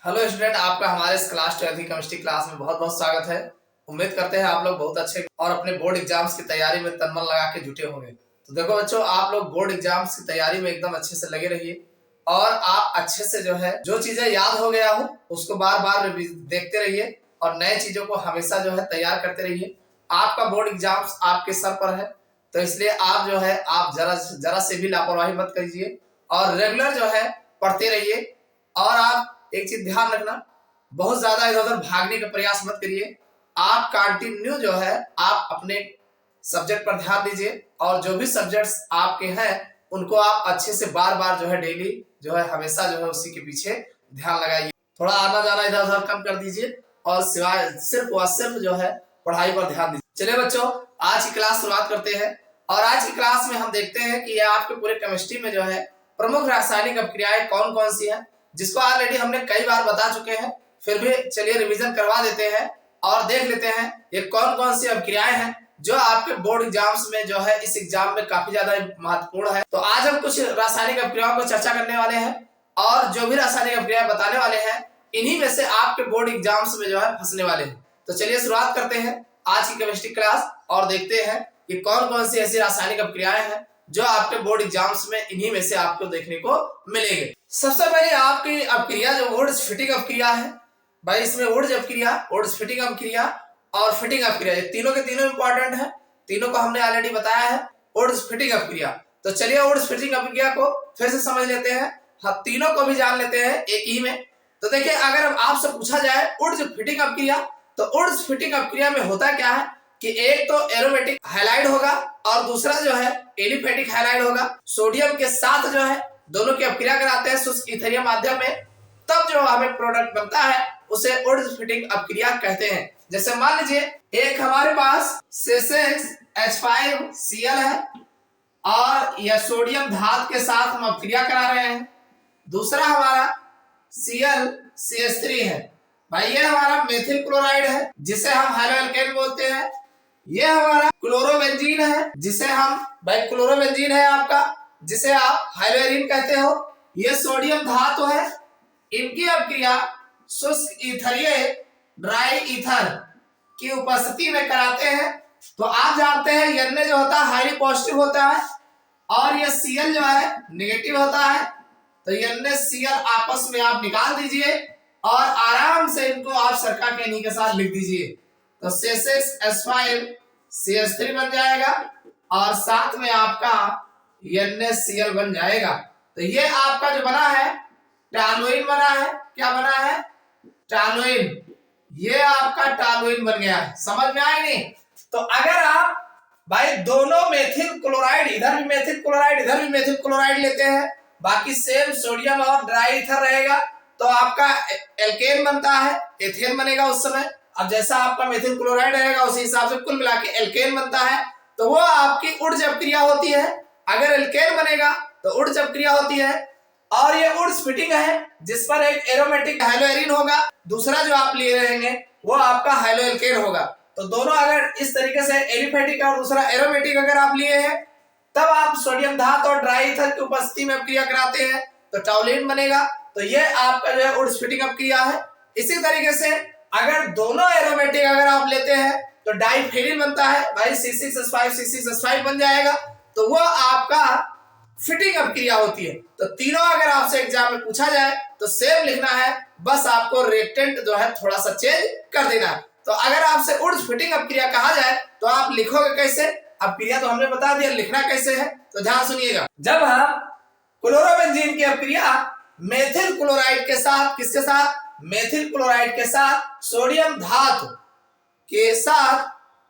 Hello student, आपका हमारे इस क्लास 12वीं केमिस्ट्री क्लास में बहुत बहुत स्वागत है। उम्मीद करते हैं आप लोग बहुत अच्छे और अपने बोर्ड एग्जाम्स की तैयारी में तन मन लगा के जुटे होंगे। तो देखो बच्चों, आप लोग बोर्ड एग्जाम्स की तैयारी में एकदम अच्छे से लगे रहिए और आप अच्छे से जो चीजें याद हो गया हो उसको बार बार देखते रहिए और नए चीजों को हमेशा तैयार करते रहिए। आपका बोर्ड एग्जाम्स आपके सर पर है, तो इसलिए आप जरा से भी लापरवाही मत कीजिए और रेगुलर पढ़ते रहिए। और आप एक चीज ध्यान रखना, बहुत ज्यादा इधर उधर भागने का प्रयास मत करिए। आप कंटिन्यू आप अपने सब्जेक्ट पर ध्यान दीजिए और जो भी सब्जेक्ट्स आपके हैं उनको आप अच्छे से बार बार डेली हमेशा उसी के पीछे ध्यान लगाइए। थोड़ा आना जाना इधर उधर कम कर दीजिए और सिवाय सिर्फ व सिर्फ पढ़ाई पर ध्यान दीजिए। चलिए बच्चों, आज की क्लास शुरुआत करते हैं और आज की क्लास में हम देखते हैं कि आपके पूरे केमिस्ट्री में प्रमुख रासायनिक अभिक्रियाएं कौन कौन सी है, जिसको ऑलरेडी हमने कई बार बता चुके हैं। फिर भी चलिए रिवीजन करवा देते हैं और देख लेते हैं ये कौन कौन सी अभिक्रियाएं हैं जो आपके बोर्ड एग्जाम्स में इस एग्जाम में काफी ज्यादा महत्वपूर्ण है। तो आज हम कुछ रासायनिक अभिक्रियाओं को चर्चा करने वाले हैं और जो भी रासायनिक अभिक्रियाएं बताने वाले हैं इन्हीं में से आपके बोर्ड एग्जाम्स में फंसने वाले हैं। तो चलिए शुरुआत करते हैं आज की केमिस्ट्री क्लास और देखते हैं कि कौन कौन सी ऐसी रासायनिक अभिक्रियाएं हैं जो आपके बोर्ड एग्जाम्स में इन्हीं में से आपको देखने को मिलेंगे। सबसे पहले आपकी अभिक्रिया जो वुड्स फिटिंग अभिक्रिया है, भाई इसमें वुड्स अभिक्रिया, वुड्स फिटिंग अभिक्रिया और फिटिंग अभिक्रिया, ये तीनों के तीनों इंपॉर्टेंट है। तीनों को हमने ऑलरेडी बताया है। वुड्स फिटिंग अभिक्रिया, तो चलिए वुड्स फिटिंग अभिक्रिया को फिर से समझ लेते हैं। हाँ, तीनों को भी जान लेते हैं एक ही में। तो देखिए, अगर आपसे पूछा जाए वुड्स फिटिंग अभिक्रिया, तो वुड्स फिटिंग अभिक्रिया में होता क्या है कि एक तो एरोमेटिक हैलाइड होगा और दूसरा एलिफेटिक हैलाइड होगा। सोडियम के साथ दोनों की अभिक्रिया कराते हैं शुष्क ईथरीय माध्यम में, तब हमें प्रोडक्ट बनता है उसे वुड्स फिटिंग अभिक्रिया कहते हैं। जैसे मान लीजिए एक हमारे पास C6H5Cl है और यह सोडियम धातु के साथ हम अभिक्रिया करा रहे हैं। दूसरा हमारा ClCH3 है, भाई ये हमारा मेथिल क्लोराइड है जिसे हम हाइड्रोएल्केन बोलते हैं। ये हमारा क्लोरोबेंजीन है जिसे हम, भाई क्लोरोबेंजीन है आपका, जिसे आप हाइड्रोएरिन कहते हो। ये सोडियम धातु है, इनकी अभिक्रिया शुष्क ईथरीय ड्राई ईथर की उपस्थिति में कराते हैं। तो आप जानते हैं Na होता है हाईली पॉजिटिव होता है और यह Cl नेगेटिव होता है। तो NaCl आपस में आप निकाल दीजिए और आराम से इनको आप सरका के इन्हीं के साथ लिख दीजिए। तो C6H5CH3 बन जाएगा और साथ में आपका NaCl बन जाएगा। तो ये आपका जो बना है टॉलुइन बना है। क्या बना है? टॉलुइन। ये आपका टॉलुइन बन गया है। समझ में आया नहीं? तो अगर आप भाई दोनों मेथिल क्लोराइड, इधर भी मेथिल क्लोराइड इधर भी मेथिल क्लोराइड लेते हैं, बाकी सेम सोडियम और ड्राई ईथर रहेगा, तो आपका एल्केन बनता है, एथेन बनेगा उस समय। अब जैसा आपका मेथिल क्लोराइड रहेगा उसी हिसाब से कुल मिला के एल्केन बनता है, तो वो आपकी वुड्स अभिक्रिया होती है। अगर एल्केन बनेगा तो वुड्स अभिक्रिया होती है। और ये वुड्स फिटिंग है जिस पर एक एरोमेटिक हाइड्रोएरिन होगा, दूसरा जो आप लिए रहेंगे वो आपका हाइड्रोएल्केन होगा। तो दोनों अगर इस तरीके से एलिफेटिक और दूसरा एरोमेटिक अगर आप लिए हैं, तब आप सोडियम धातु और ड्राई ईथर की उपस्थिति में अभिक्रिया कराते हैं तो टॉलुइन बनेगा। तो ये आपका वुड्स फिटिंग अभिक्रिया है। इसी तरीके से अगर दोनों एरोमेटिक अगर आप लेते हैं तो डाइफेनिल बनता है, भाई C6H5 बन जाएगा। तो वो आपका फिटिंग अभिक्रिया होती है। तो तीनों अगर आपसे एग्जाम में पूछा जाए तो सेम लिखना है, बस आपको रिएक्टेंट थोड़ा सा चेंज कर देना है। तो अगर आपसे वुड्स फिटिंग अभिक्रिया कहा जाए तो आप लिखोगे कैसे? अभिक्रिया तो हमने बता दिया, लिखना कैसे है तो ध्यान सुनिएगा। जब हम क्लोरोबेंजीन की अभिक्रिया मेथिल क्लोराइड के साथ, किसके साथ? मेथिल क्लोराइड के साथ सोडियम धातु के साथ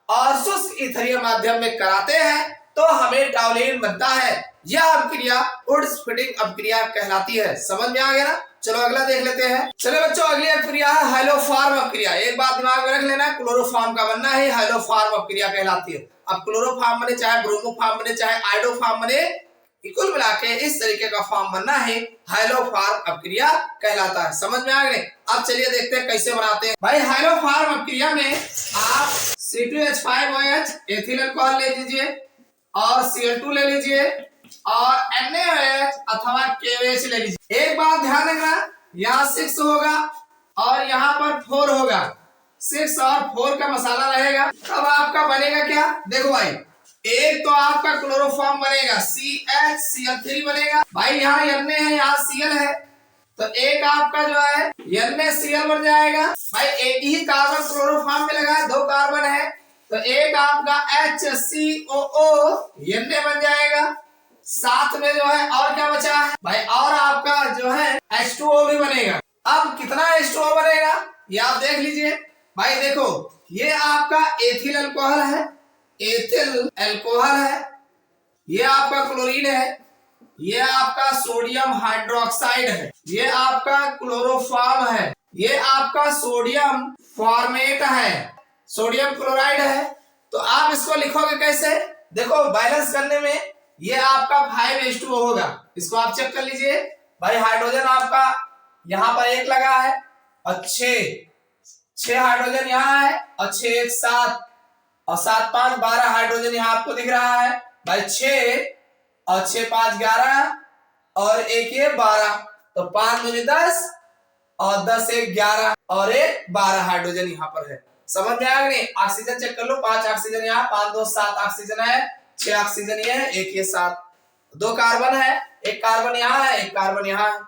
और शुष्क ईथरीय माध्यम में कराते हैं तो हमें टॉलुइन बनता है। यह अभिक्रिया वुड्स फिटिंग अभिक्रिया कहलाती है। समझ में आ गया ना? चलो अगला देख लेते हैं। चलो बच्चों, अगली अभिक्रिया है हाइलोफॉर्म अभिक्रिया। एक बात दिमाग में रख लेना, क्लोरोफॉर्म का बनना है हाइलोफॉर्म अभिक्रिया कहलाती है। अब क्लोरोफॉर्म बने चाहे ब्रोमोफॉर्म बने चाहे आयोडोफॉर्म बने, कुल मिला के इस तरीके का फॉर्म बनना है हाइलोफॉर्म अभिक्रिया कहलाता है। समझ में आ गए? अब चलिए देखते हैं कैसे बनाते हैं। भाई हाइलोफॉर्म अभिक्रिया में आप C2H5OH एथिल अल्कोहल ले लीजिए और Cl2 ले लीजिए और NaOH अथवा KOH ले लीजिए। एक बात ध्यान रखना, यहाँ 6 होगा और यहाँ पर 4 होगा। 6 और 4 का मसाला रहेगा। अब आपका बनेगा क्या, देखो भाई, एक तो आपका क्लोरोफॉर्म बनेगा CHCl3 बनेगा भाई। यहाँ Na है, यहाँ Cl है, तो एक आपका जो है NaCl बन जाएगा भाई। एक ही कार्बन क्लोरोफॉर्म में लगा है, 2 कार्बन है, तो एक आपका HCOO Na बन जाएगा। साथ में जो है और क्या बचा है भाई, और आपका जो है H2O भी बनेगा। अब कितना H2O बनेगा ये आप देख लीजिए भाई। देखो ये आपका एथिल अल्कोहल है, एथिल अल्कोहल है, ये आपका क्लोरीन है, ये आपका सोडियम हाइड्रोक्साइड है, ये आपका क्लोरोफॉर्म है, ये आपका सोडियम फॉर्मेट है, सोडियम क्लोराइड है। तो आप इसको लिखोगे कैसे, देखो बैलेंस करने में ये आपका 5H2O होगा। इसको आप चेक कर लीजिए भाई। हाइड्रोजन आपका यहाँ पर 1 लगा है और 6 हाइड्रोजन यहाँ है और 6 1 7 और 7 5 12 हाइड्रोजन यहाँ आपको दिख रहा है भाई। 6 और 6 5 11 और 1 ये 12, तो 5 दूनी 10 और 10 1 11 और 1 12 हाइड्रोजन यहाँ पर है। समझ में आया नहीं। ऑक्सीजन चेक कर लो, 5 ऑक्सीजन यहाँ, 5 2 7 ऑक्सीजन है, 6 ऑक्सीजन ये है, 1 ये 7, 2 कार्बन है, 1 कार्बन यहाँ है, 1 कार्बन यहाँ है।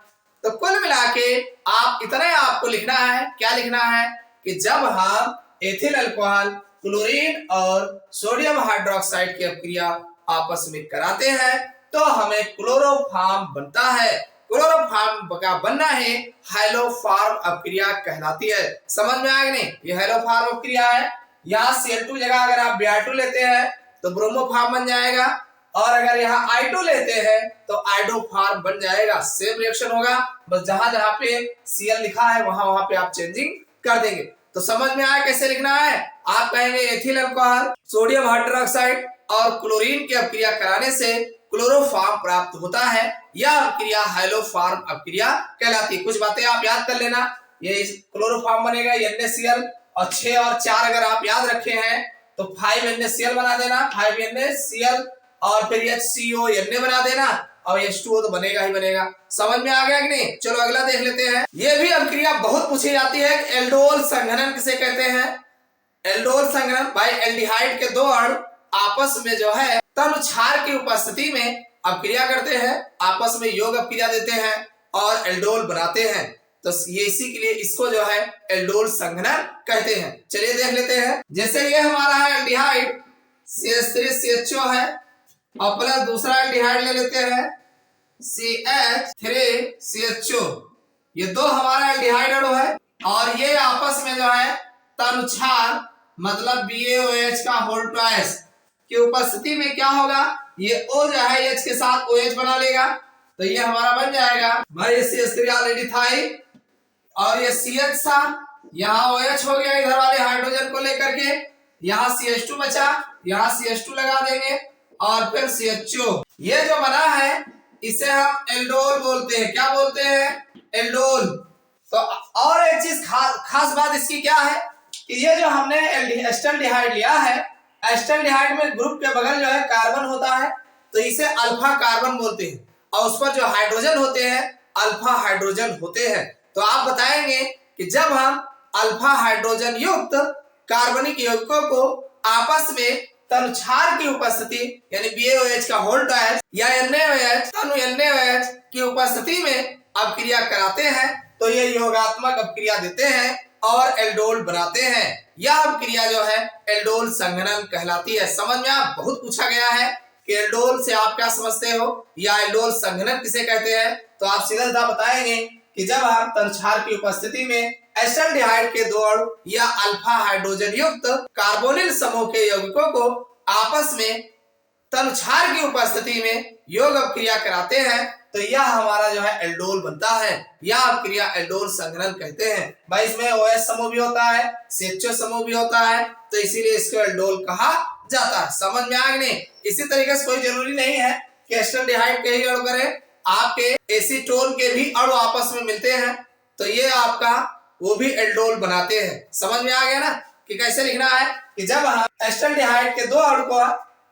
तो कुल मिला के आप इतना आपको लिखना है, क्या लिखना है कि जब हम एथिल अल्कोहल, क्लोरीन और सोडियम हाइड्रोक्साइड की अपक्रिया आपस में कराते हैं तो हमें क्लोरोफॉर्म बनता है। क्लोरोफॉर्म का बनना है हाइलोफॉर्म अपक्रिया कहलाती है। समझ में आया नहीं। ये हाइलोफॉर्म अपक्रिया है। यहाँ Cl2 जगह अगर आप Br2 लेते हैं तो ब्रोमोफॉर्म बन जाएगा, और अगर यहाँ I2 लेते हैं तो आइडोफॉर्म बन जाएगा। सेम रिएक्शन होगा, बस जहां जहां पे Cl लिखा है वहां वहां पे आप चेंजिंग कर देंगे। तो समझ में आया कैसे लिखना है। आप कहेंगे एथिल अल्कोहल, सोडियम हाइड्रोक्साइड और क्लोरीन की अपक्रिया कराने से क्लोरोफॉर्म प्राप्त होता है। यह अपक्रिया हाइलोफॉर्म अपक्रिया कहलाती है। कुछ बातें आप याद कर लेना। ये क्लोरोफॉर्म बनेगा NaCl और 6 और 4 अगर आप याद रखे हैं तो 5NaCl बना देना, 5NaCl और फिर HCO Na बना देना, और H2O तो बनेगा ही बनेगा। समझ में आ गया कि नहीं। चलो अगला देख लेते हैं। ये भी अपक्रिया बहुत पूछी जाती है। एल्डोल संघनन किसे कहते हैं। एल्डोल संघनन भाई एल्डिहाइड के 2 अणु आपस में जो है तनु क्षार की उपस्थिति में अपक्रिया करते हैं, आपस में योग अपक्रिया देते हैं और एल्डोल बनाते हैं। तो ये इसी के लिए इसको जो है एल्डोल संघनन कहते हैं। चलिए देख लेते हैं। जैसे ये हमारा है एल्डिहाइड CH3CHO है, और प्लस दूसरा एल्डिहाइड ले लेते हैं CH3CHO। ये 2 हमारा एल्डिहाइड अणु है और ये आपस में जो है तनु क्षार मतलब BaOH का होल ट्वाइस की उपस्थिति में क्या होगा, ये O जो है H के साथ OH बना लेगा, तो ये हमारा बन जाएगा भाई। ये CH3 ऑलरेडी था ही, और ये CH था, यहाँ OH हो गया इधर वाले हाइड्रोजन को लेकर के, यहाँ CH2 बचा, यहाँ CH2 लगा देंगे और फिर CHO। ये जो बना है इसे हम एल्डोल बोलते हैं। क्या बोलते हैं, एल्डोल। तो और एक चीज खास बात इसकी क्या है कि ये जो हमने एस्टल्डिहाइड लिया है, एस्टल्डिहाइड में ग्रुप के बगल जो है कार्बन होता है, तो इसे अल्फा कार्बन बोलते हैं, और उस पर जो हाइड्रोजन होते हैं अल्फा हाइड्रोजन होते हैं। तो आप बताएंगे कि जब हम अल्फा हाइड्रोजन युक्त कार्बनिक यौगिकों को आपस में तनु क्षार की उपस्थिति यानी BaOH का होल ट्वाइस या NaOH तनु NaOH की उपस्थिति में अपक्रिया कराते हैं तो ये योगात्मक अपक्रिया देते हैं और एल्डोल बनाते हैं। यह अपक्रिया जो है एल्डोल संघनन कहलाती है। समझ में आप बहुत पूछा गया है कि एल्डोल से आप क्या समझते हो या एल्डोल संघनन किसे कहते हैं, तो आप सीधा सीधा बताएंगे कि जब हम तनु क्षार की उपस्थिति में एस्टल्डिहाइड के 2 अणु या अल्फा हाइड्रोजन युक्त कार्बोनिल समूह के यौगिकों को आपस में तनु क्षार की उपस्थिति में योग अपक्रिया कराते हैं तो यह हमारा जो है एल्डोल बनता है। यह अपक्रिया एल्डोल संघनन कहते हैं। भाई इसमें OH समूह भी होता है, CHO समूह भी होता है, तो इसीलिए इसको एल्डोल कहा जाता है। समझ में आ गया नहीं। इसी तरीके से कोई जरूरी नहीं है कि एस्टल्डिहाइड के ही अणु करें, आपके एसीटोन के भी अणु आपस में मिलते हैं तो ये आपका वो भी एल्डोल बनाते हैं। समझ में आ गया ना कि कैसे लिखना है कि जब हम एस्टल्डिहाइड के 2 अणु को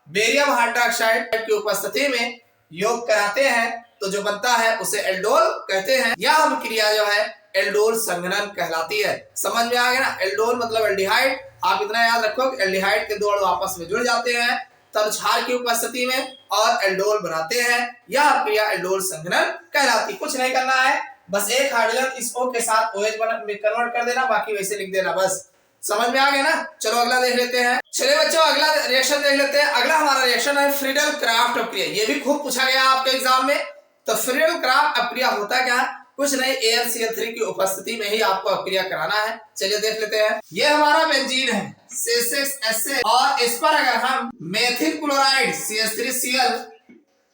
बेरियम हाइड्रोक्साइड की उपस्थिति में योग कराते हैं तो जो बनता है उसे एल्डोल कहते हैं। यह अभिक्रिया जो है एल्डोल संघनन कहलाती है। समझ में आ गया ना, एल्डोल मतलब एल्डिहाइड। आप इतना याद रखो कि एल्डिहाइड के दो अणु आपस में जुड़ जाते हैं तब क्षार की उपस्थिति में और एल्डोल बनाते हैं। यह अभिक्रिया एल्डोल संघनन कहलाती। कुछ नहीं करना है, बस एक हाइड्रोजन इस O के साथ OH में कन्वर्ट कर देना, बाकी वैसे लिख देना बस। समझ में आ गया ना। चलो अगला देख लेते हैं। चलिए बच्चों अगला रिएक्शन देख लेते हैं। अगला हमारा रिएक्शन है फ्रीडल क्राफ्ट अभिक्रिया। ये भी खूब पूछा गया आपके एग्जाम में। तो फ्रीडल क्राफ्ट अभिक्रिया होता क्या है? कुछ नहीं, AlCl3 की उपस्थिति में ही आपको अभिक्रिया कराना है। चलिए देख लेते हैं। ये हमारा बेंजीन है C6H6 और इस पर अगर हम मेथिल क्लोराइड CH3Cl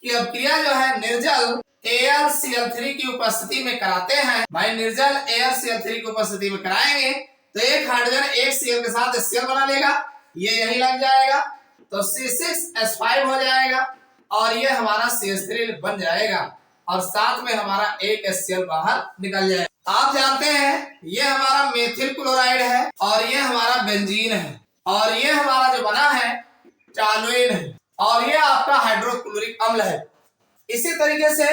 की अभिक्रिया जो है निर्जल AlCl3 की उपस्थिति में कराते हैं। भाई निर्जल AlCl3 की उपस्थिति में कराएंगे तो एक हाइड्रोजन एक Cl के साथ Cl बना लेगा, ये यही लग जाएगा तो C6H5 हो जाएगा और ये हमारा CH3 बन जाएगा और साथ में हमारा एक HCl बाहर निकल जाएगा। आप जानते हैं ये हमारा मेथिल क्लोराइड है और ये हमारा बेंजीन है और ये हमारा जो बना है टॉलुइन है और ये आपका हाइड्रोक्लोरिक अम्ल है। इसी तरीके से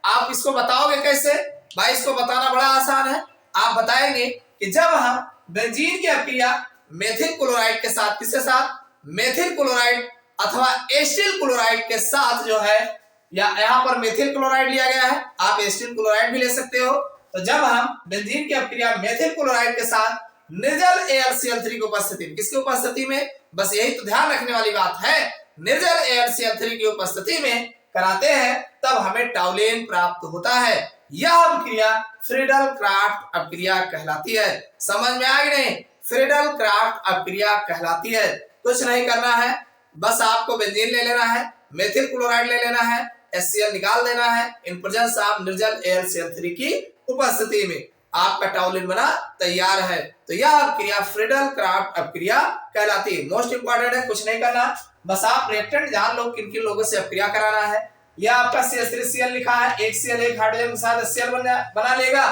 आप इसको बताओगे कैसे? भाई इसको बताना बड़ा आसान है। आप बताएंगे कि जब हम बेंजीन की अभिक्रिया मेथिल क्लोराइड के साथ, किसके साथ? मेथिल क्लोराइड अथवा एसिटिल क्लोराइड के साथ जो है, या यहाँ पर मेथिल क्लोराइड लिया गया है, आप एसिटिल क्लोराइड भी ले सकते हो। तो जब हम बेंजीन की अभिक्रिया मेथिल क्लोराइड के साथ निर्जल AlCl3 की उपस्थिति में, किसकी उपस्थिति में? बस यही तो ध्यान रखने वाली बात है, निर्जल AlCl3 की उपस्थिति में कराते हैं तब हमें टॉलुइन प्राप्त होता है। यह अभिक्रिया फ्रीडल क्राफ्ट अभिक्रिया कहलाती है। समझ में आ गई नहीं? फ्रीडल क्राफ्ट अभिक्रिया कहलाती है। कुछ नहीं करना है, बस आपको बेंजीन ले लेना है, मेथिल क्लोराइड ले लेना है, HCl निकाल देना है। इन प्रेजेंस ऑफ निर्जल AlCl3 की उपस्थिति में आपका टॉलुइन बना तैयार है। तो यह अभिक्रिया फ्रीडल क्राफ्ट अभिक्रिया कहलाती है। मोस्ट इंपॉर्टेंट है, कुछ नहीं करना, बस आप रिएक्टेंट जान लो किन किन लोगों से अभिक्रिया कराना है। यह आपका CH3Cl लिखा है, एक Cl एक हाइड्रोजन के साथ HCl बना लेगा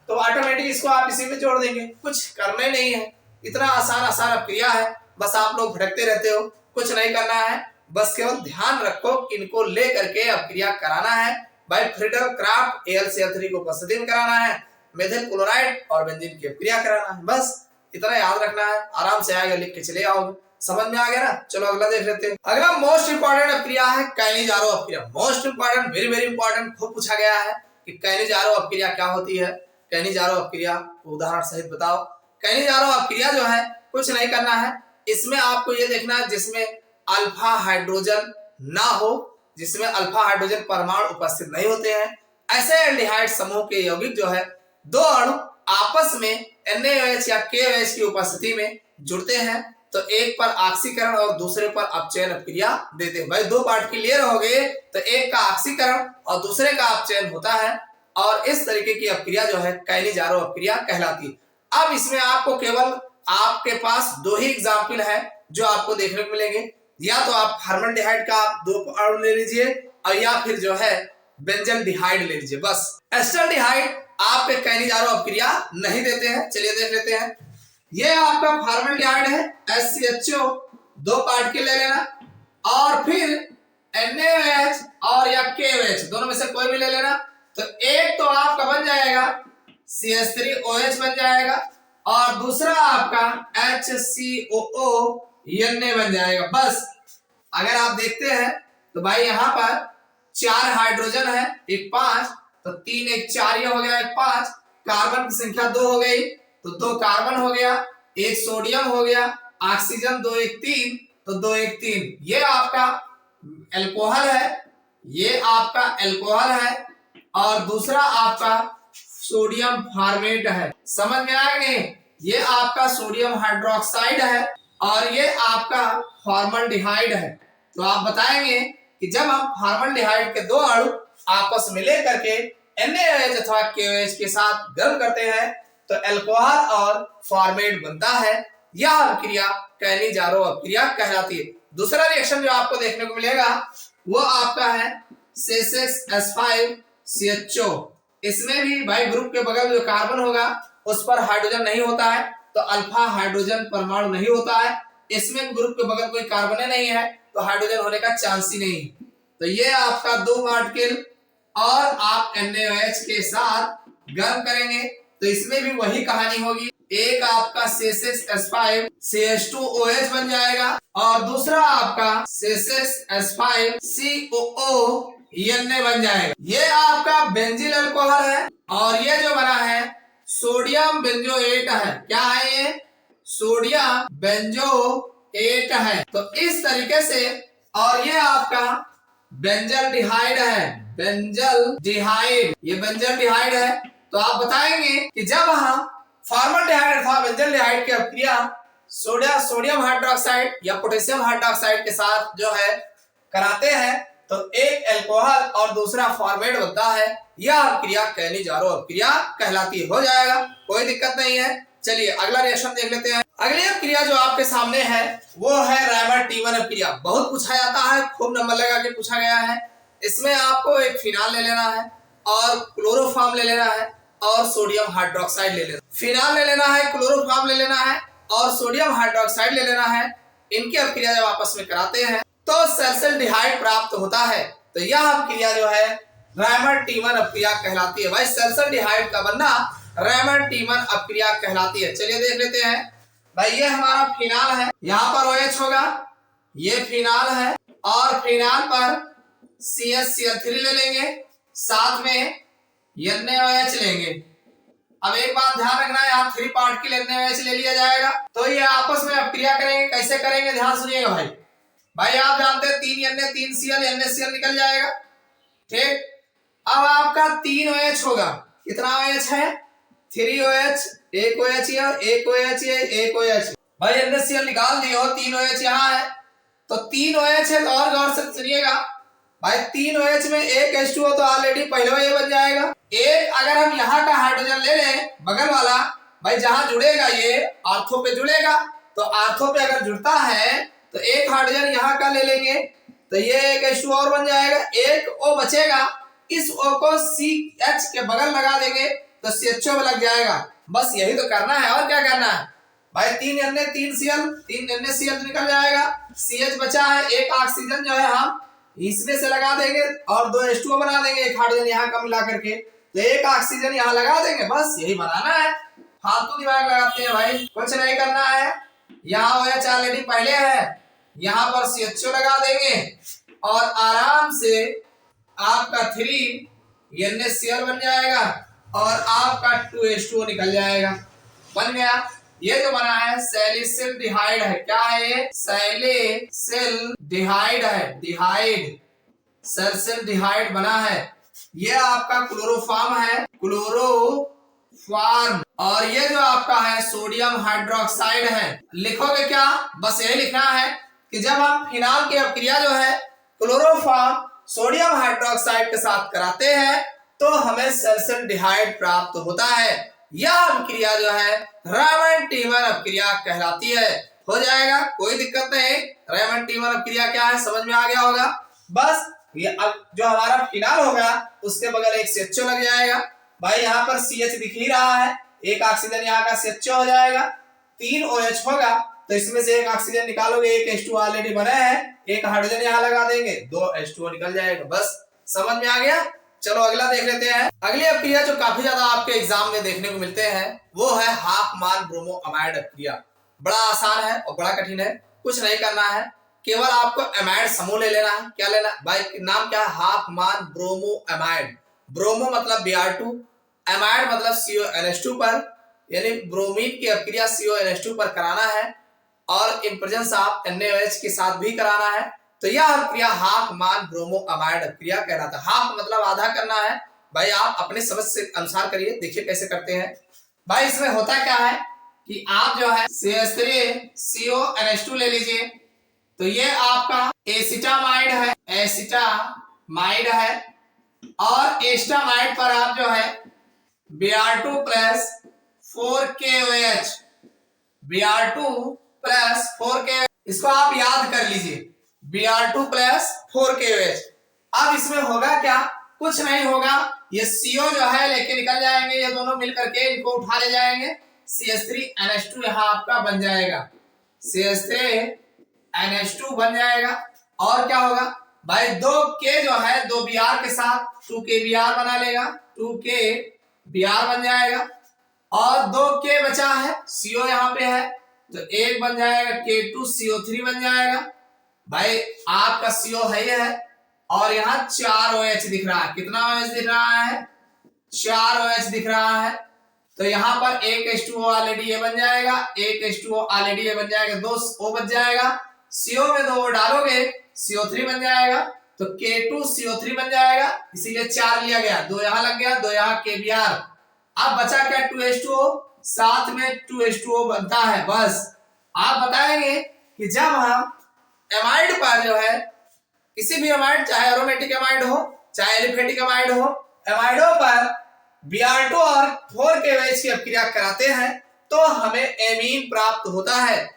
तो ऑटोमेटिक इसको आप इसी में जोड़ देंगे। कुछ करना नहीं है, इतना आसान आसान अभिक्रिया है, बस आप लोग भटकते रहते हो। कुछ नहीं करना है, बस केवल ध्यान रखो किनको ले करके अभिक्रिया कराना है। भाई फ्रीडल क्राफ्ट AlCl3 को उपस्थिति में कराना है, मेथिल क्लोराइड और बेंजीन की अभिक्रिया कराना है, बस इतना याद रखना है। आराम से आएगा, लिख के चले आओगे। समझ में आ गया ना। चलो अगला देख लेते हैं। अगला मोस्ट इंपॉर्टेंट अभिक्रिया है काइनेजारो अभिक्रिया। Most important, very very important, खूब पूछा गया है कि काइनेजारो अभिक्रिया क्या होती है। काइनेजारो अभिक्रिया को उदाहरण सहित बताओ। काइनेजारो अभिक्रिया जो है कुछ नहीं करना है, इसमें आपको ये देखना है जिसमें अल्फा हाइड्रोजन ना हो, जिसमें अल्फा हाइड्रोजन परमाणु उपस्थित नहीं होते हैं। ऐसे एल्डिहाइड समूह के यौगिक जो है दो अणु आपस में NaOH या KOH की उपस्थिति में जुड़ते हैं तो एक पर ऑक्सीकरण और दूसरे पर अपचयन अभिक्रिया देते हैं। भाई दो पार्ट की लेयर हो गए तो एक का ऑक्सीकरण और दूसरे का अपचयन होता है और इस तरीके की अभिक्रिया जो है काइनेजारो अभिक्रिया कहलाती है। अब इसमें आपको केवल आपके पास दो ही एग्जाम्पल है जो आपको देखने को मिलेंगे, या तो आप फॉर्मल्डिहाइड का आप दो अणु ले लीजिए और या फिर जो है बेंजल्डिहाइड ले लीजिए। बस एस्टल्डिहाइड आपके काइनेजारो अभिक्रिया नहीं देते हैं। चलिए देख लेते हैं। ये आपका फॉर्मल्डिहाइड है, HCHO दो पार्ट के ले लेना और फिर NaOH और या KOH दोनों में से कोई भी ले लेना। तो एक तो आपका बन जाएगा CH3OH बन जाएगा और दूसरा आपका HCOO Na बन जाएगा। बस अगर आप देखते हैं तो भाई यहाँ पर 4 हाइड्रोजन है, एक 5 तो 3 एक 4, ये हो गया एक 5। कार्बन की संख्या 2 हो गई तो 2 कार्बन हो गया, एक सोडियम हो गया, ऑक्सीजन 2 एक 3 तो 2 एक 3। ये आपका अल्कोहल है, ये आपका अल्कोहल है और दूसरा आपका सोडियम फॉर्मेट है। समझ में आया नहीं? ये आपका सोडियम हाइड्रोक्साइड है और ये आपका फॉर्मल्डिहाइड है। तो आप बताएंगे कि जब हम फॉर्मल्डिहाइड के दो अणु आपस में लेकर के NaOH अथवा KOH के साथ गर्म करते हैं तो अल्कोहल और फॉर्मेट बनता है। यह अभिक्रिया काइनेजारो अभिक्रिया कहलाती है। दूसरा रिएक्शन जो आपको देखने को मिलेगा वो आपका है C6H5CHO। इसमें भी भाई ग्रुप के बगल जो कार्बन होगा उस पर हाइड्रोजन नहीं होता है तो अल्फा हाइड्रोजन परमाणु नहीं होता है। इसमें ग्रुप के बगल कोई कार्बन नहीं है तो हाइड्रोजन होने का चांस ही नहीं। तो ये आपका 2 पार्टिकल और आप NaOH के साथ गर्म करेंगे तो इसमें भी वही कहानी होगी। एक आपका C6H5 CH2OH बन जाएगा और दूसरा आपका C6H5 COO बन जाएगा। ये आपका बेंजील अल्कोहल है और ये जो बना है सोडियम बेंजोएट है। क्या है ये? सोडियम बेंजोएट है। तो इस तरीके से, और ये आपका बेंजल डिहाइड है, बेंजल डिहाइड, ये बेंजल डिहाइड है। तो आप बताएंगे कि जब हम फॉर्मल्डिहाइड अथवा बेंजल डिहाइड की अपक्रिया सोडियम हाइड्रोक्साइड या पोटेशियम हाइड्रोक्साइड के साथ जो है कराते हैं तो एक अल्कोहल और दूसरा फॉर्मेट बनता है। यह अपक्रिया कैनिजारो अपक्रिया कहलाती है। हो जाएगा, कोई दिक्कत नहीं है। चलिए अगला रिएक्शन देख लेते हैं। अगली अपक्रिया जो आपके सामने है वो है रायमर-टी1 अपक्रिया। बहुत पूछा जाता है, खूब नंबर लगा के पूछा गया है। इसमें आपको एक फिनाल ले लेना है और क्लोरोफॉर्म ले लेना है और सोडियम हाइड्रोक्साइड ले लेना। फिनाल ले लेना है, क्लोरोफॉर्म ले लेना है और सोडियम हाइड्रोक्साइड ले लेना है। इनकी अपक्रिया जब आपस में कराते हैं तो सल्फेल्डिहाइड प्राप्त होता है। तो यह अपक्रिया जो है रायमर-टी1 अपक्रिया कहलाती है। भाई सल्फेल्डिहाइड का बनना रायमर-टी1 अपक्रिया कहलाती है। चलिए देख लेते हैं। भाई ये हमारा फिनाल है, यहाँ पर OH होगा, ये फिनाल है और फिनाल पर CH3 ले लेंगे, साथ में NaOH लेंगे। अब एक बात ध्यान रखना है, यहाँ 3 पार्ट की NaOH ले लिया जाएगा तो ये आपस में अपक्रिया करेंगे। कैसे करेंगे ध्यान सुनिएगा भाई। भाई आप जानते हैं 3 Na 3 Cl NaCl निकल जाएगा, ठीक। अब आपका 3 OH होगा, कितना OH है? 3 OH, एक OH है, एक OH है, एक OH। भाई NaCl निकाल दिए हो, 3 OH यहाँ है तो 3 OH है। तो और गौर से सुनिएगा भाई, 3 OH में एक H2O तो ऑलरेडी पहले ये बन जाएगा। एक अगर हम यहाँ का हाइड्रोजन ले लें बगल वाला, भाई जहां जुड़ेगा ये आर्थो पे जुड़ेगा, तो आर्थो पे अगर जुड़ता है तो एक हाइड्रोजन यहाँ का ले लेंगे तो ये एक H2O और बन जाएगा। एक O बचेगा, इस O को CH के बगल लगा देंगे तो CHO में लग जाएगा। बस यही तो करना है, और क्या करना है भाई। 3 Na 3 Cl, 3 NaCl निकल जाएगा, CH बचा है, एक ऑक्सीजन जो है हम इसमें से लगा देंगे और 2 H2O बना देंगे, एक हाइड्रोजन यहाँ का मिला करके, तो एक ऑक्सीजन यहाँ लगा देंगे। बस यही बनाना है, फालतू दिमाग लगाते हैं भाई, कुछ नहीं करना है। यहाँ OH ऑलरेडी पहले है, यहाँ पर CHO लगा देंगे और आराम से आपका 3 NaCl बन जाएगा और आपका 2 H2O निकल जाएगा। बन गया। ये जो बना है सैलिसिल्डिहाइड है। क्या है ये? सैलिसिल्डिहाइड है, डिहाइड, सैलिसिल्डिहाइड बना है। ये आपका क्लोरोफॉर्म है, क्लोरोफॉर्म। और ये जो आपका है सोडियम हाइड्रोक्साइड है। लिखोगे क्या? बस यही लिखना है कि जब हम फिनाल की अपक्रिया जो है क्लोरोफॉर्म सोडियम हाइड्रोक्साइड के साथ कराते हैं तो हमें सल्फेल्डिहाइड प्राप्त होता है। यह अपक्रिया जो है रायमर-टी1 अपक्रिया कहलाती है। हो जाएगा, कोई दिक्कत नहीं। रायमर-टी1 अपक्रिया क्या है समझ में आ गया होगा। बस ये अब जो हमारा फिनाल होगा उसके बगल एक CHO लग जाएगा। भाई यहाँ पर CH दिख ही रहा है, एक ऑक्सीजन यहाँ का CHO हो जाएगा। 3 OH होगा तो इसमें से एक ऑक्सीजन निकालोगे, एक H2O ऑलरेडी बना है, एक हाइड्रोजन यहाँ लगा देंगे, 2 H2O निकल जाएगा। बस समझ में आ गया। चलो अगला देख लेते हैं। अगली अपक्रिया जो काफी ज्यादा आपके एग्जाम में देखने को मिलते हैं वो है हाफमान ब्रोमोअमाइड अपक्रिया। बड़ा आसान है और बड़ा कठिन है, कुछ नहीं करना है, केवल आपको अमाइड समूह ले लेना है। क्या लेना भाई? नाम क्या है? हाफमान ब्रोमोअमाइड। ब्रोमो मतलब Br2, अमाइड मतलब CONH2 पर, यानी ब्रोमीन की अपक्रिया CONH2 पर कराना है और इन प्रेजेंस ऑफ NaOH के साथ भी कराना है। तो यह अपक्रिया हाफमान ब्रोमोअमाइड अपक्रिया कहलाता है। हाफ मतलब आधा करना है। भाई आप अपने समझ से अनुसार करिए, देखिए कैसे करते हैं। भाई इसमें होता क्या है कि आप जो है CH3CONH2 ले लीजिए, तो ये आपका एसिटामाइड है, एसिटामाइड है, और एस्टामाइड पर आप जो है Br2 plus 4KOH, Br2 plus 4KOH, इसको आप याद कर लीजिए, Br2 प्लस 4KOH। अब इसमें होगा क्या? कुछ नहीं होगा, ये CO जो है लेके निकल जाएंगे, ये दोनों मिल करके इनको उठा ले जाएंगे, CH3NH2 यहाँ आपका बन जाएगा, CH3NH2 बन जाएगा। और क्या होगा भाई 2K जो है 2Br के साथ 2KBr बना लेगा, 2KBr बन जाएगा। और 2K बचा है, CO यहाँ पे है तो एक बन जाएगा, K2CO3 बन जाएगा। भाई आपका CO है ये है और यहाँ 4 OH दिख रहा है। कितना OH दिख रहा है? 4 OH दिख रहा है। तो यहाँ पर एक H2O ऑलरेडी ये बन जाएगा, एक H2O ऑलरेडी ये बन जाएगा, 2 O बच जाएगा। CO में 2 O डालोगे CO3 बन जाएगा, तो K2CO3 बन जाएगा, इसीलिए 4 लिया गया, 2 यहाँ लग गया, 2 यहाँ KBr। अब बचा क्या? 2H2O, साथ में 2H2O बनता है। बस आप बताएंगे कि जब हम एमाइड पर जो है किसी भी एमाइड, चाहे एरोमेटिक एमाइड हो चाहे एलिफेटिक एमाइड हो, एमाइडों पर Br2 और 4KOH की अपक्रिया कराते हैं तो हमें एमीन प्राप्त होता है।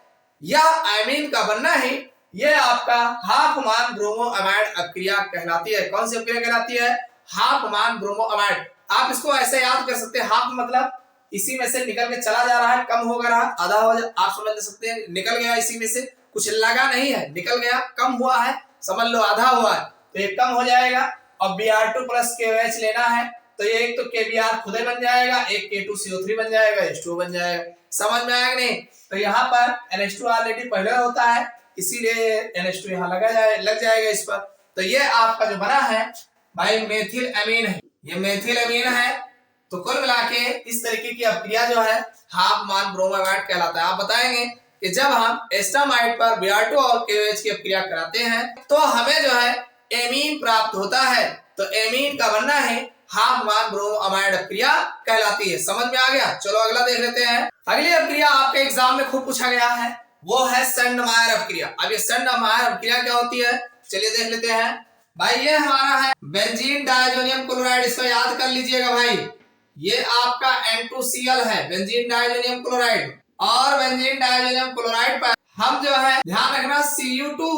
यह एमीन का बनना ही ये आपका हाफ मान ब्रोमो अमाइड अपक्रिया कहलाती है। कौन सी अपक्रिया कहलाती है? हाफ मान ब्रोमो अमाइड। आप इसको ऐसे याद कर सकते हैं, हाफ मतलब इसी में से निकल के चला जा रहा है, कम हो रहा, आधा हो जा, आप समझ सकते हैं, निकल गया इसी में से, कुछ लगा नहीं है, निकल गया, कम हुआ है, समझ लो आधा हुआ है, तो ये कम हो जाएगा। और Br2 प्लस KOH लेना है तो ये एक तो KBr खुद ही बन जाएगा, एक K2CO3 बन जाएगा, H2O बन जाएगा। समझ में आएगा नहीं? तो यहाँ पर NH2 ऑलरेडी पहले होता है, इसीलिए NH2 यहाँ लग जाएगा इस पर। तो ये आपका जो बना है भाई मेथिल अमीन है, ये मेथिल अमीन है। तो कुल मिला के इस तरीके की अपक्रिया जो है हाफ मान ब्रोमो अमाइड कहलाता है। आप बताएंगे कि जब हम एस्टामाइड पर Br2 और KOH की अपक्रिया कराते हैं तो हमें जो है एमीन प्राप्त होता है। तो एमीन का बनना है हाफ मान ब्रोमो अमाइड अपक्रिया कहलाती है। समझ में आ गया? चलो अगला देख लेते हैं। अगली अपक्रिया आपके एग्जाम में खूब पूछा गया है, वो है सेंडमायर अपक्रिया। अब ये सेंडमायर अपक्रिया क्या होती है, चलिए देख लेते हैं। भाई ये हमारा है बेंजीन डायजोनियम क्लोराइड, इसको याद कर लीजिएगा भाई, ये आपका N2Cl है, बेंजीन डायजोनियम क्लोराइड। और बेंजीन डायजोनियम क्लोराइड पर हम जो है ध्यान रखना Cu2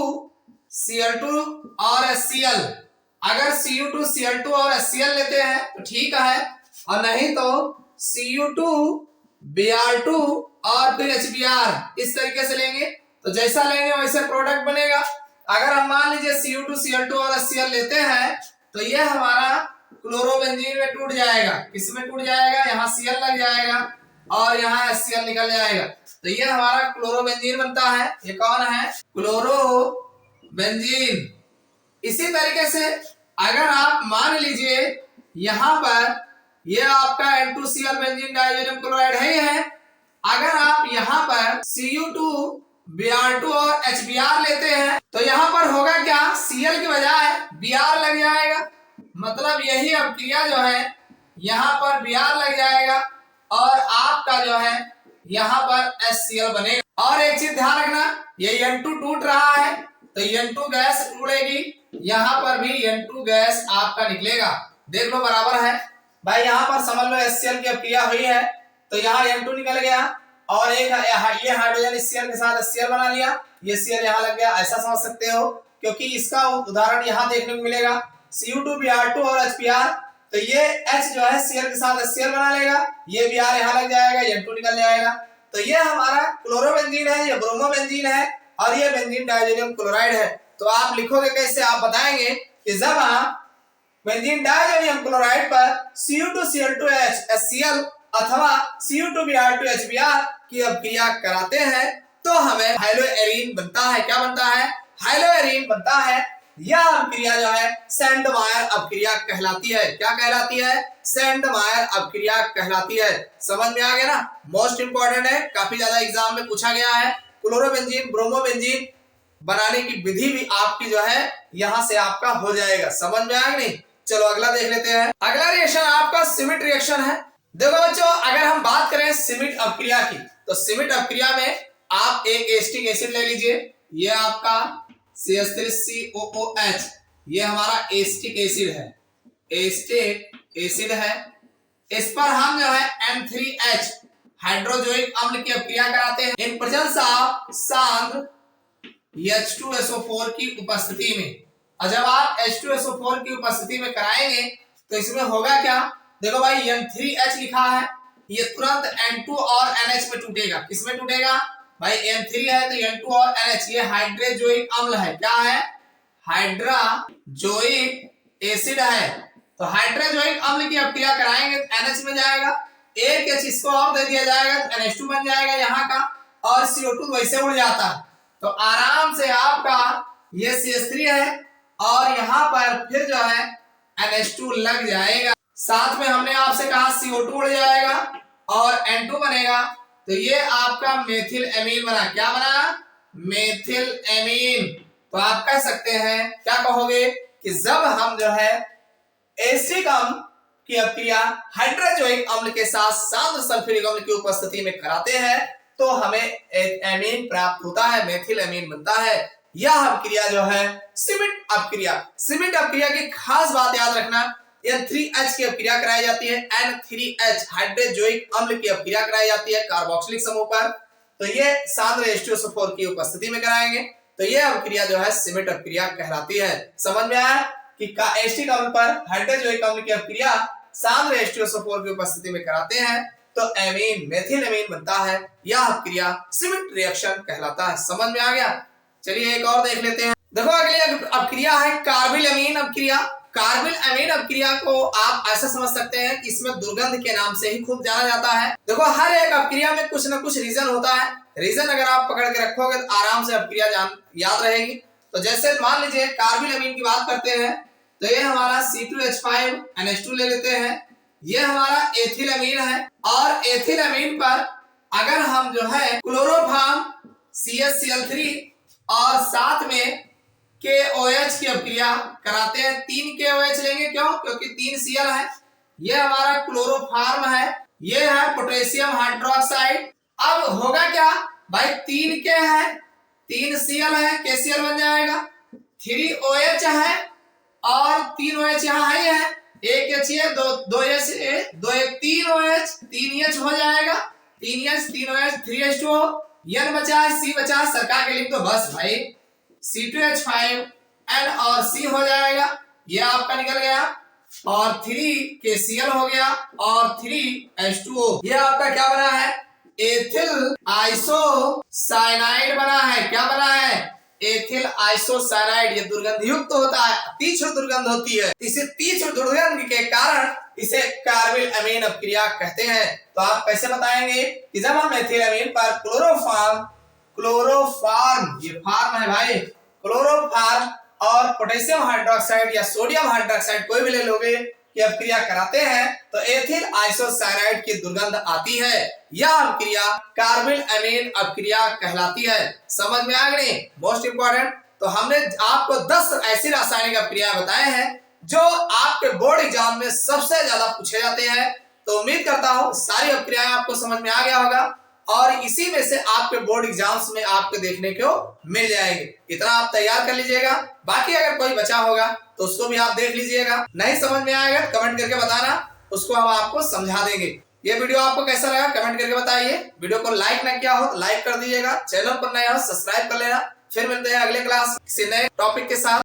Cl2 और HCl, अगर Cu2 Cl2 और HCl लेते हैं तो ठीक है, और नहीं तो Cu2 Br2 और फिर HBr, इस तरीके से लेंगे तो जैसा लेंगे वैसे प्रोडक्ट बनेगा। अगर हम मान लीजिए Cu2 Cl2 और HCl लेते हैं तो ये हमारा क्लोरोबेंजीन में टूट जाएगा। किसमें टूट जाएगा? यहाँ Cl लग जाएगा और यहाँ HCl निकल जाएगा, तो ये हमारा क्लोरोबेंजीन बनता है। ये कौन है? क्लोरोबेंजीन। इसी तरीके से अगर आप मान लीजिए यहाँ पर ये आपका N2Cl बेंजीन डाइजोनियम क्लोराइड है ही है, अगर आप यहाँ पर Cu2 Br2 और HBr लेते हैं तो यहाँ पर होगा क्या? Cl की बजाय Br लग जाएगा, मतलब यही अपक्रिया जो है यहाँ पर Br लग जाएगा और आपका जो है यहाँ पर HCl बनेगा। और एक चीज ध्यान रखना, ये N2 टूट रहा है तो N2 गैस टूटेगी, यहाँ पर भी N2 गैस आपका निकलेगा। देख लो बराबर है भाई, यहाँ पर समझ लो HCl की अपक्रिया हुई है तो यहाँ N2 निकल गया और एक ये हाइड्रोजन इस Cl के साथ HCl बना लिया, ये Cl यहाँ लग गया, ऐसा समझ सकते हो, क्योंकि इसका उदाहरण यहाँ देखने को मिलेगा Cu2 Br2 और HBr, तो ये H जो है Cl के साथ HCl बना लेगा, ये Br यहाँ लग जाएगा, N2 निकल जाएगा। तो ये हमारा क्लोरोबेंजीन है, ये ब्रोमोबेंजीन है और ये बेंजीन डाइजोनियम क्लोराइड है। तो आप लिखोगे कैसे? आप बताएंगे कि जब आप बेंजीन डाइजोनियम क्लोराइड पर Cu2 Cl2H HCl अथवा Cu2 Br2 HBr की अपक्रिया कराते हैं तो हमें हाइलोएरीन बनता है। क्या बनता है? हाइलोएरीन बनता है। यह अपक्रिया जो है सेंडमायर अपक्रिया कहलाती है। क्या कहलाती है? सेंडमायर अपक्रिया कहलाती है। समझ में आ गया ना? मोस्ट इंपोर्टेंट है, काफी ज्यादा एग्जाम में पूछा गया है। क्लोरोबेंजीन ब्रोमोबेंजीन बनाने की विधि भी आपकी जो है यहाँ से आपका हो जाएगा। समझ में आया नहीं? चलो अगला देख लेते हैं। अगला रिएक्शन आपका सिमिट रिएक्शन है। देखो बच्चों, अगर हम बात करें सिमिट अपक्रिया की तो सिमिट अपक्रिया में आप एक एस्टिक एसिड ले लीजिए, ये आपका CH3COOH, ये हमारा एस्टिक एसिड है, एस्टिक एसिड है। इस पर हम जो है N3H हाइड्रोजोइक अम्ल की अपक्रिया कराते हैं इन प्रेजेंस ऑफ सांद्र H2SO4 की उपस्थिति में। और जब आप H2SO4 की उपस्थिति में कराएंगे तो इसमें होगा क्या? देखो भाई N3H लिखा है, ये तुरंत N2 और NH में टूटेगा। किसमें टूटेगा? भाई N3 है तो N2 और NH, ये हाइड्रोजोइक अम्ल है। क्या है? हाइड्रोजोइक एसिड है। तो हाइड्रोजोइक अम्ल की अपक्रिया कराएंगे तो NH में जाएगा, एक H इसको और दे दिया जाएगा तो NH2 बन जाएगा यहाँ का, और CO2 वैसे उड़ जाता है। तो आराम से आपका ये CH3 है और यहाँ पर फिर जो है NH2 लग जाएगा। साथ में हमने आपसे कहा CO2 उड़ जाएगा और N2 बनेगा। तो ये आपका मेथिल एमीन बना। क्या बना? Methyl amine. तो आप कह सकते हैं, क्या कहोगे कि जब हम जो है एसिडिक अम्ल की अपक्रिया हाइड्रोजोइक अम्ल के साथ सांद्र सल्फ्यूरिक अम्ल की उपस्थिति में कराते हैं तो हमें एक एमीन प्राप्त होता है, मेथिल एमीन बनता है। यह अपक्रिया जो है सिमिट अपक्रिया। सिमिट अपक्रिया की खास बात याद रखना, N3H की अपक्रिया कराई जाती है, N3H हाइड्रोजोइक अम्ल की अपक्रिया कराई जाती है कार्बोक्सिलिक समूह पर। तो ये सांद्र H2SO4 की उपस्थिति में कराएंगे तो ये अपक्रिया जो है सिमिट अपक्रिया कहलाती है। समझ में आया कि एसिटिक अम्ल पर हाइड्रोजोइक अम्ल की अपक्रिया सांद्र H2SO4 की उपस्थिति में कराते हैं तो एमीन मेथिल एमीन बनता है। यह अपक्रिया सिमिट रिएक्शन कहलाता है। समझ में आ गया? चलिए एक और देख लेते हैं। देखो अगली अपक्रिया है कार्बिल अमीन अपक्रिया। कार्बिल अमीन अपक्रिया को आप ऐसा समझ सकते हैं कि इसमें दुर्गंध के नाम से ही खूब जाना जाता है। देखो हर एक अपक्रिया में कुछ ना कुछ रीजन होता है। रीजन अगर आप पकड़ के रखोगे तो आराम से अपक्रिया याद रहेगी। तो जैसे मान लीजिए कार्बिल अमीन की बात करते हैं तो ये हमारा C2H5 NH2 ले लेते हैं। ये हमारा एथिल अमीन है और एथिल अमीन पर अगर हम जो है क्लोरोफॉर्म CH3 और साथ में KOH की अपक्रिया कराते हैं। 3 KOH लेंगे, क्यों? क्योंकि 3 Cl है। ये हमारा क्लोरोफॉर्म है, ये है पोटेशियम हाइड्रोक्साइड। अब होगा क्या भाई, 3 K है, 3 Cl है, KCl बन जाएगा। 3 OH है और 3 OH यहाँ है, एक H है, 2 H, 3 OH, 3 H हो जाएगा, 3 H, 3 OH, 3H2O, N बचा है, C बचा है, सरका के लिख दो बस भाई। C2H5 N और C हो जाएगा, ये आपका निकल गया, और 3 KCl हो गया और 3 H2O। ये आपका क्या बना है? एथिल आइसोसाइनाइड बना है। क्या बना है? Ethyl isocyanide. ये दुर्गंध युक्त होता है, तीक्ष्ण दुर्गंध होती है। इसे तीक्ष्ण दुर्गंध के कारण इसे कार्बिल अमीन अपक्रिया कहते हैं। तो आप कैसे बताएंगे कि जब हम एथिल अमीन पर क्लोरोफॉर्म, ये फार्म है भाई, क्लोरोफॉर्म और पोटेशियम हाइड्रोक्साइड या सोडियम हाइड्रोक्साइड कोई भी ले लोगे कि अपक्रिया कराते हैं तो एथिल आइसोसाइनाइड की दुर्गंध आती है। यह अपक्रिया कार्बिल अमीन अपक्रिया कहलाती है। समझ में आ गई? Most important. तो हमने आपको 10 ऐसी रासायनिक अपक्रिया बताए हैं जो आपके बोर्ड एग्जाम में सबसे ज्यादा पूछे जाते हैं। तो उम्मीद करता हूं सारी अपक्रियाएं आपको समझ में आ गया होगा और इसी में से आपके बोर्ड एग्जाम्स में आपको देखने को मिल जाएंगे। इतना आप तैयार कर लीजिएगा, बाकी अगर कोई बचा होगा तो उसको भी आप देख लीजिएगा। नहीं समझ में आएगा कमेंट करके बताना, उसको हम आपको समझा देंगे। ये वीडियो आपको कैसा लगा कमेंट करके बताइए। वीडियो को लाइक ना किया हो तो लाइक कर दीजिएगा, चैनल पर नया हो सब्सक्राइब कर लेना। फिर मिलते हैं अगले क्लास किसी नए टॉपिक के साथ।